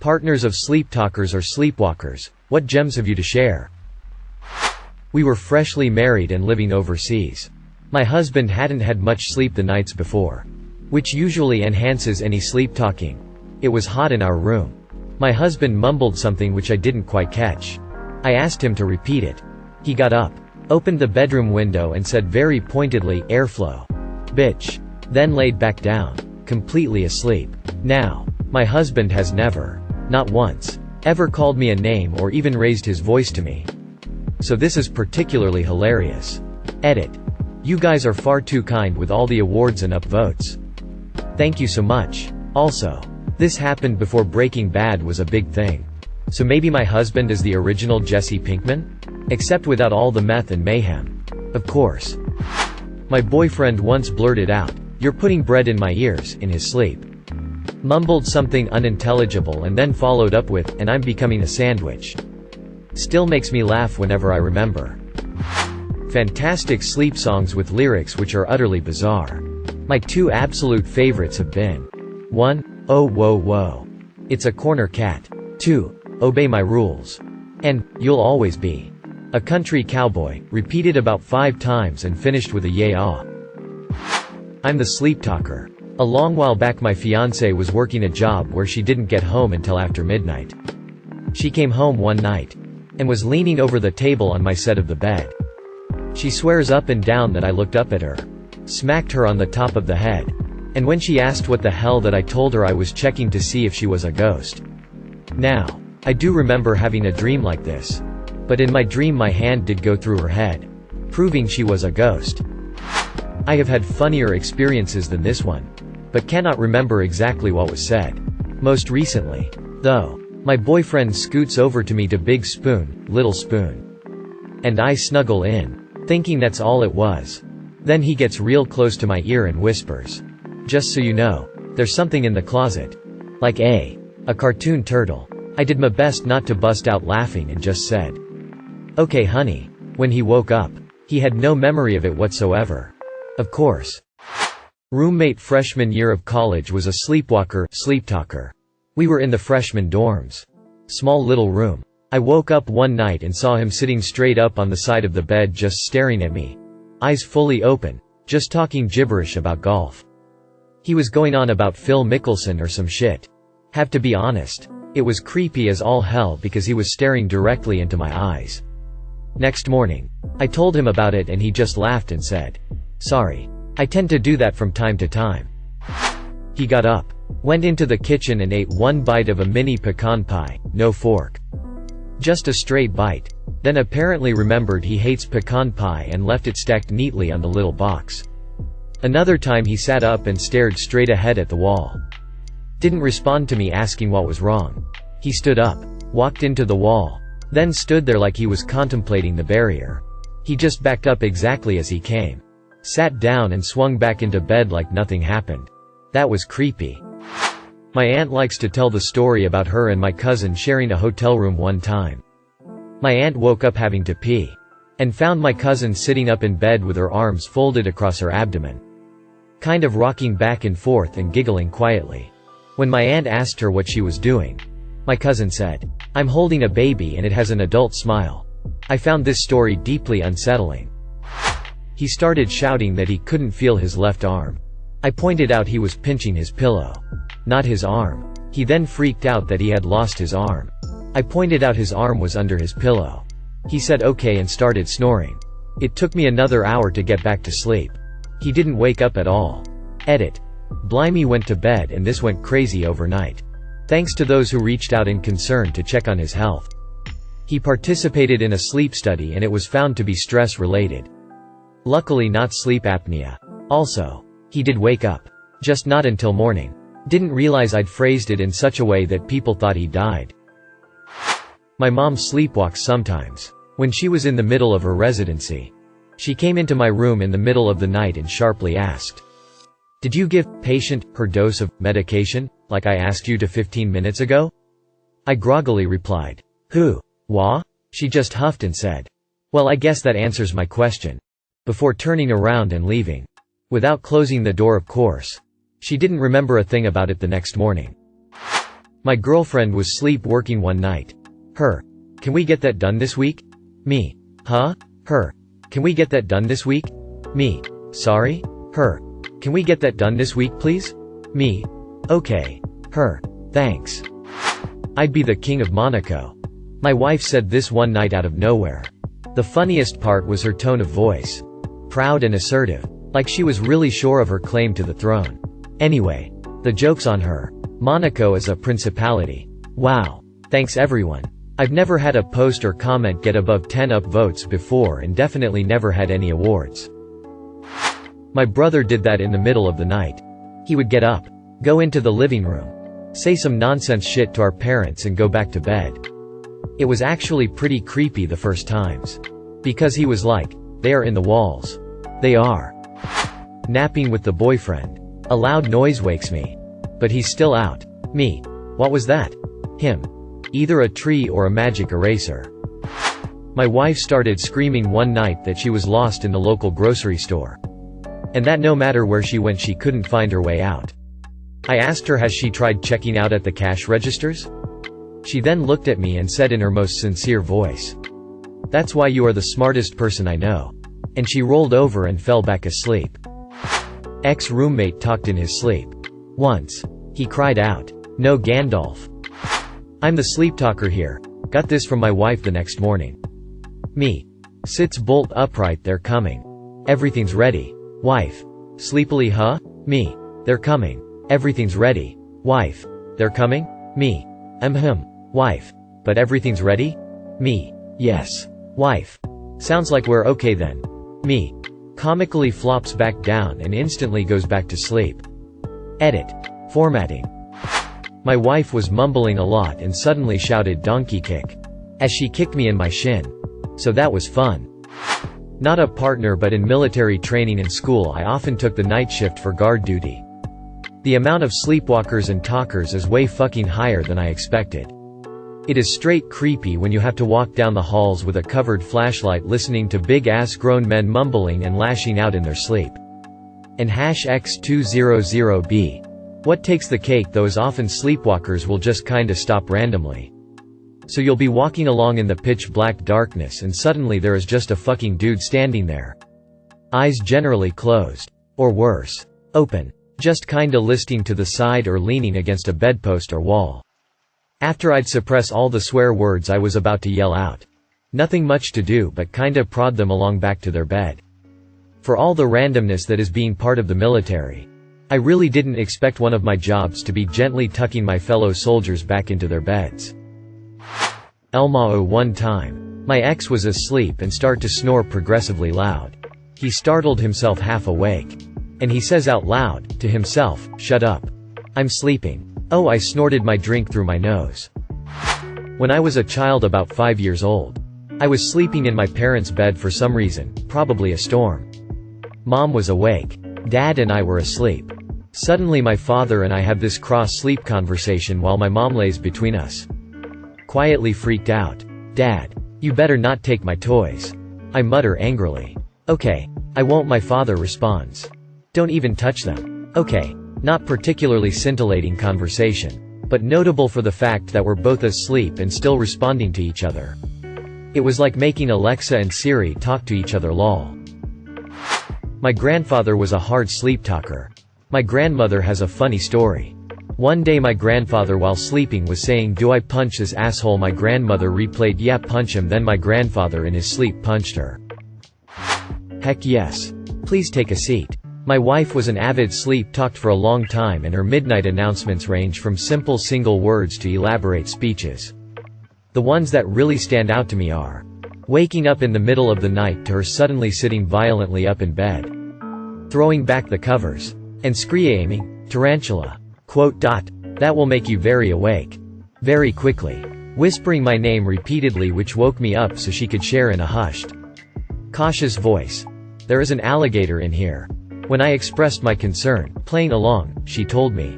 Partners of Sleeptalkers or Sleepwalkers, what gems have you to share? We were freshly married and living overseas. My husband hadn't had much sleep the nights before, which usually enhances any sleep talking. It was hot in our room. My husband mumbled something which I didn't quite catch. I asked him to repeat it. He got up, opened the bedroom window and said very pointedly, "Airflow. Bitch." Then laid back down, completely asleep. Now, my husband has never, not once, ever called me a name or even raised his voice to me. So this is particularly hilarious. Edit. You guys are far too kind with all the awards and upvotes. Thank you so much. Also, this happened before Breaking Bad was a big thing. So maybe my husband is the original Jesse Pinkman? Except without all the meth and mayhem. Of course. My boyfriend once blurted out, "You're putting bread in my ears," in his sleep. Mumbled something unintelligible and then followed up with, "And I'm becoming a sandwich." Still makes me laugh whenever I remember. Fantastic sleep songs with lyrics which are utterly bizarre. My two absolute favorites have been 1. Oh Whoa Whoa. It's a corner cat. 2. Obey My Rules. And, You'll Always Be a Country Cowboy, repeated about 5 times and finished with a yay-ah. I'm the sleep talker. A long while back my fiancée was working a job where she didn't get home until after midnight. She came home one night and was leaning over the table on my side of the bed. She swears up and down that I looked up at her, smacked her on the top of the head, and when she asked what the hell that I told her I was checking to see if she was a ghost. Now, I do remember having a dream like this, but in my dream my hand did go through her head, proving she was a ghost. I have had funnier experiences than this one, but cannot remember exactly what was said. Most recently, though, my boyfriend scoots over to me to big spoon, little spoon. And I snuggle in, thinking that's all it was. Then he gets real close to my ear and whispers, "Just so you know, there's something in the closet." Like a cartoon turtle. I did my best not to bust out laughing and just said, "Okay honey." When he woke up, he had no memory of it whatsoever. Of course. Roommate freshman year of college was a sleepwalker, sleeptalker. We were in the freshman dorms. Small little room. I woke up one night and saw him sitting straight up on the side of the bed just staring at me. Eyes fully open, just talking gibberish about golf. He was going on about Phil Mickelson or some shit. Have to be honest, it was creepy as all hell because he was staring directly into my eyes. Next morning, I told him about it and he just laughed and said, "Sorry. I tend to do that from time to time." He got up, went into the kitchen and ate one bite of a mini pecan pie, no fork. Just a straight bite. Then apparently remembered he hates pecan pie and left it stacked neatly on the little box. Another time he sat up and stared straight ahead at the wall. Didn't respond to me asking what was wrong. He stood up, walked into the wall, then stood there like he was contemplating the barrier. He just backed up exactly as he came. Sat down and swung back into bed like nothing happened. That was creepy. My aunt likes to tell the story about her and my cousin sharing a hotel room one time. My aunt woke up having to pee, and found my cousin sitting up in bed with her arms folded across her abdomen, kind of rocking back and forth and giggling quietly. When my aunt asked her what she was doing, my cousin said, "I'm holding a baby and it has an adult smile." I found this story deeply unsettling. He started shouting that he couldn't feel his left arm. I pointed out he was pinching his pillow, not his arm. He then freaked out that he had lost his arm. I pointed out his arm was under his pillow. He said okay and started snoring. It took me another hour to get back to sleep. He didn't wake up at all. Edit. Blimey went to bed and this went crazy overnight. Thanks to those who reached out in concern to check on his health. He participated in a sleep study and it was found to be stress-related. Luckily not sleep apnea. Also, he did wake up. Just not until morning. Didn't realize I'd phrased it in such a way that people thought he died. My mom sleepwalks sometimes. When she was in the middle of her residency, she came into my room in the middle of the night and sharply asked, "Did you give patient her dose of medication, like I asked you to 15 minutes ago?" I groggily replied, "Who? Wha?" She just huffed and said, "Well, I guess that answers my question," before turning around and leaving. Without closing the door, of course. She didn't remember a thing about it the next morning. My girlfriend was sleep working one night. Her. Can we get that done this week? Me. Huh? Her. Can we get that done this week? Me. Sorry? Her. Can we get that done this week please? Me. Okay. Her. Thanks. I'd be the king of Monaco. My wife said this one night out of nowhere. The funniest part was her tone of voice. Proud and assertive. Like she was really sure of her claim to the throne. Anyway. The joke's on her. Monaco is a principality. Wow. Thanks everyone. I've never had a post or comment get above 10 upvotes before and definitely never had any awards. My brother did that in the middle of the night. He would get up, go into the living room, say some nonsense shit to our parents and go back to bed. It was actually pretty creepy the first times. Because he was like, they are in the walls. They are. Napping with the boyfriend. A loud noise wakes me. But he's still out. Me. What was that? Him. Either a tree or a magic eraser. My wife started screaming one night that she was lost in the local grocery store. And that no matter where she went she couldn't find her way out. I asked her has she tried checking out at the cash registers? She then looked at me and said in her most sincere voice, "That's why you are the smartest person I know." And she rolled over and fell back asleep. Ex-roommate talked in his sleep. Once. He cried out, "No Gandalf. I'm the sleep talker here. Got this from my wife the next morning." Me. Sits bolt upright, they're coming. Everything's ready. Wife. Sleepily huh? Me. They're coming. Everything's ready. Wife. They're coming? Me. Wife. But everything's ready? Me. Yes. Wife. Sounds like we're okay then. Me. Comically flops back down and instantly goes back to sleep. Edit. Formatting. My wife was mumbling a lot and suddenly shouted donkey kick. As she kicked me in my shin. So that was fun. Not a partner but in military training in school I often took the night shift for guard duty. The amount of sleepwalkers and talkers is way fucking higher than I expected. It is straight creepy when you have to walk down the halls with a covered flashlight listening to big-ass grown men mumbling and lashing out in their sleep. And #X200B. What takes the cake though is often sleepwalkers will just kinda stop randomly. So you'll be walking along in the pitch black darkness and suddenly there is just a fucking dude standing there. Eyes generally closed. Or worse. Open. Just kinda listing to the side or leaning against a bedpost or wall. After I'd suppress all the swear words I was about to yell out. Nothing much to do but kinda prod them along back to their bed. For all the randomness that is being part of the military. I really didn't expect one of my jobs to be gently tucking my fellow soldiers back into their beds. Elmao one time. My ex was asleep and started to snore progressively loud. He startled himself half awake. And he says out loud, to himself, "Shut up. I'm sleeping." Oh, I snorted my drink through my nose. When I was a child about 5 years old. I was sleeping in my parents' bed for some reason, probably a storm. Mom was awake. Dad and I were asleep. Suddenly my father and I have this cross-sleep conversation while my mom lays between us. Quietly freaked out. "Dad, you better not take my toys." I mutter angrily. "Okay. I won't," my father responds. "Don't even touch them." "Okay." Not particularly scintillating conversation. But notable for the fact that we're both asleep and still responding to each other. It was like making Alexa and Siri talk to each other lol. My grandfather was a hard sleep talker. My grandmother has a funny story. One day my grandfather while sleeping was saying, "Do I punch this asshole?" My grandmother replayed, "Yeah, punch him." Then my grandfather in his sleep punched her. Heck yes. Please take a seat. My wife was an avid sleep talked for a long time and her midnight announcements range from simple single words to elaborate speeches. The ones that really stand out to me are waking up in the middle of the night to her suddenly sitting violently up in bed, throwing back the covers, and screaming, "Tarantula. That will make you very awake. Very quickly." Whispering my name repeatedly which woke me up so she could share in a hushed, cautious voice. "There is an alligator in here." When I expressed my concern, playing along, she told me,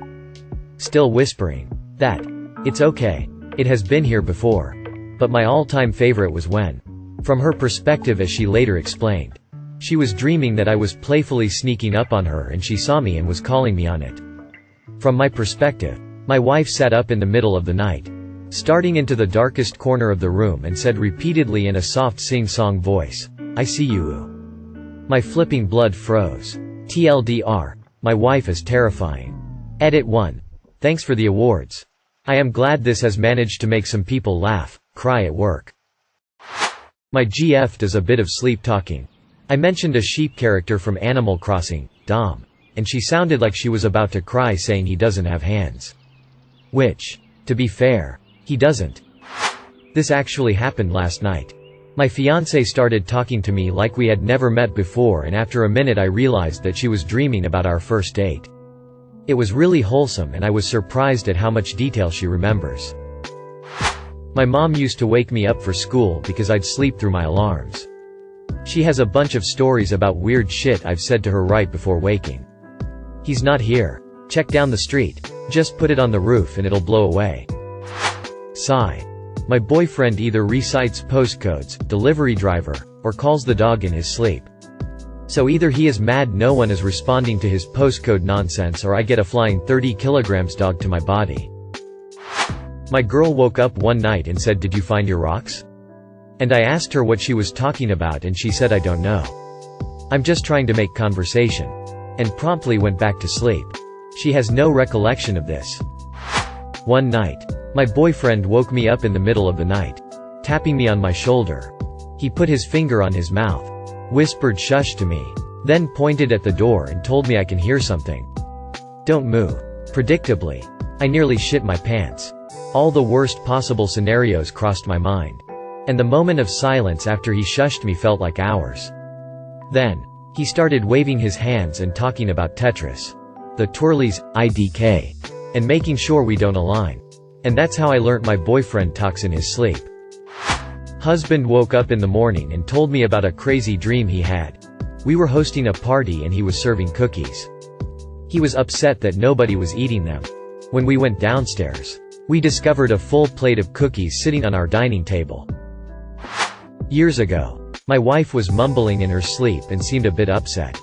still whispering, that, "It's okay. It has been here before." But my all-time favorite was when, from her perspective as she later explained, she was dreaming that I was playfully sneaking up on her and she saw me and was calling me on it. From my perspective, My wife sat up in the middle of the night, starting into the darkest corner of the room, and said repeatedly in a soft sing-song voice, "I see you." My flipping blood froze. TLDR. My wife is terrifying. Edit 1. Thanks for the awards. I am glad this has managed to make some people laugh, cry at work. My GF does a bit of sleep talking. I mentioned a sheep character from Animal Crossing, Dom, and she sounded like she was about to cry, saying he doesn't have hands. Which, to be fair, he doesn't. This actually happened last night. My fiancé started talking to me like we had never met before, and after a minute I realized that she was dreaming about our first date. It was really wholesome, and I was surprised at how much detail she remembers. My mom used to wake me up for school because I'd sleep through my alarms. She has a bunch of stories about weird shit I've said to her right before waking. "He's not here. Check down the street. Just put it on the roof and it'll blow away." Sigh. My boyfriend either recites postcodes, delivery driver, or calls the dog in his sleep. So either he is mad no one is responding to his postcode nonsense, or I get a flying 30 kilograms dog to my body. My girl woke up one night and said, "Did you find your rocks?" And I asked her what she was talking about, and she said, "I don't know. I'm just trying to make conversation," and promptly went back to sleep. She has no recollection of this. One night, my boyfriend woke me up in the middle of the night, tapping me on my shoulder. He put his finger on his mouth, whispered "shush" to me, then pointed at the door and told me I can hear something. Don't move. Predictably, I nearly shit my pants. All the worst possible scenarios crossed my mind. And the moment of silence after he shushed me felt like hours. Then, he started waving his hands and talking about Tetris, the twirlies, IDK, and making sure we don't align. And that's how I learnt my boyfriend talks in his sleep. Husband woke up in the morning and told me about a crazy dream he had. We were hosting a party and he was serving cookies. He was upset that nobody was eating them. When we went downstairs, we discovered a full plate of cookies sitting on our dining table. Years ago, my wife was mumbling in her sleep and seemed a bit upset.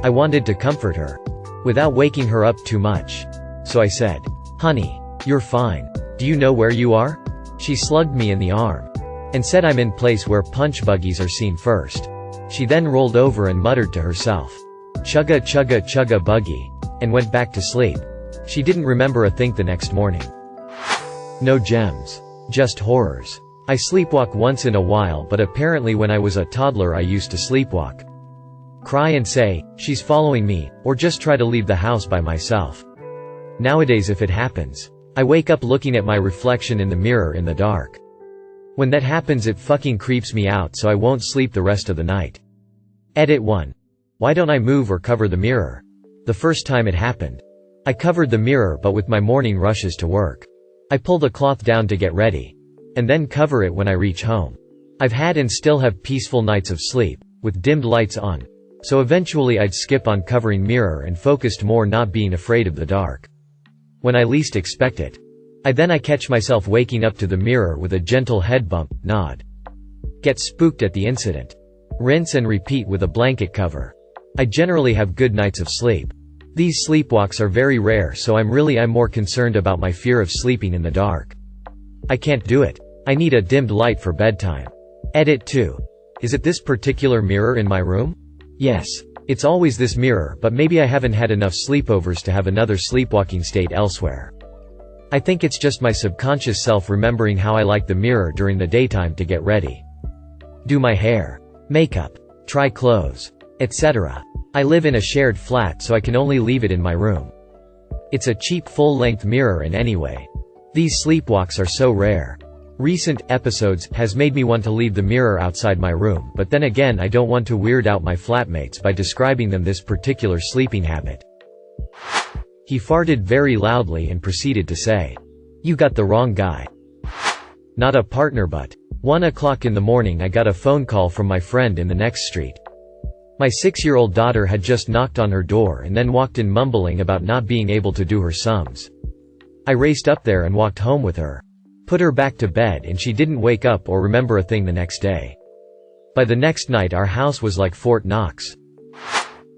I wanted to comfort her, without waking her up too much. So I said, "Honey, you're fine. Do you know where you are?" She slugged me in the arm and said I'm in place where punch buggies are seen first. She then rolled over and muttered to herself, "Chugga chugga chugga buggy," and went back to sleep. She didn't remember a thing the next morning. No gems. Just horrors. I sleepwalk once in a while, but apparently when I was a toddler I used to sleepwalk. Cry and say, "She's following me," or just try to leave the house by myself. Nowadays if it happens, I wake up looking at my reflection in the mirror in the dark. When that happens it fucking creeps me out, so I won't sleep the rest of the night. Edit 1. Why don't I move or cover the mirror? The first time it happened, I covered the mirror, but with my morning rushes to work, I pull the cloth down to get ready, and then cover it when I reach home. I've had and still have peaceful nights of sleep, with dimmed lights on, so eventually I'd skip on covering mirror and focused more not being afraid of the dark. When I least expect it, I catch myself waking up to the mirror with a gentle head bump, nod. Get spooked at the incident. Rinse and repeat with a blanket cover. I generally have good nights of sleep. These sleepwalks are very rare, so I'm more concerned about my fear of sleeping in the dark. I can't do it. I need a dimmed light for bedtime. Edit 2. Is it this particular mirror in my room? Yes. It's always this mirror, but maybe I haven't had enough sleepovers to have another sleepwalking state elsewhere. I think it's just my subconscious self remembering how I like the mirror during the daytime to get ready. Do my hair, makeup, try clothes, etc. I live in a shared flat, so I can only leave it in my room. It's a cheap full-length mirror, and anyway, these sleepwalks are so rare. Recent episodes has made me want to leave the mirror outside my room, but then again I don't want to weird out my flatmates by describing them this particular sleeping habit. He farted very loudly and proceeded to say, "You got the wrong guy." Not a partner, but 1 o'clock in the morning I got a phone call from my friend in the next street. My 6-year-old daughter had just knocked on her door and then walked in mumbling about not being able to do her sums. I raced up there and walked home with her. Put her back to bed, and she didn't wake up or remember a thing the next day. By the next night our house was like Fort Knox.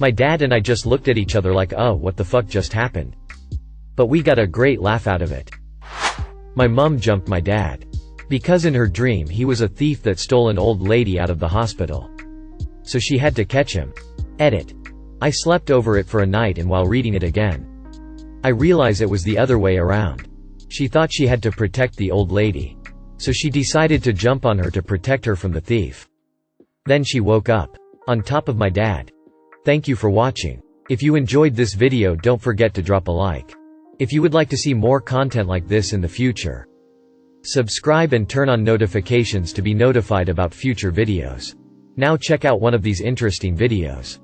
My dad and I just looked at each other like, oh, what the fuck just happened? But we got a great laugh out of it. My mum jumped my dad. Because in her dream he was a thief that stole an old lady out of the hospital. So she had to catch him. Edit. I slept over it for a night, and while reading it again, I realize it was the other way around. She thought she had to protect the old lady. So she decided to jump on her to protect her from the thief. Then she woke up on top of my dad. Thank you for watching. If you enjoyed this video, don't forget to drop a like. If you would like to see more content like this in the future, subscribe and turn on notifications to be notified about future videos. Now check out one of these interesting videos.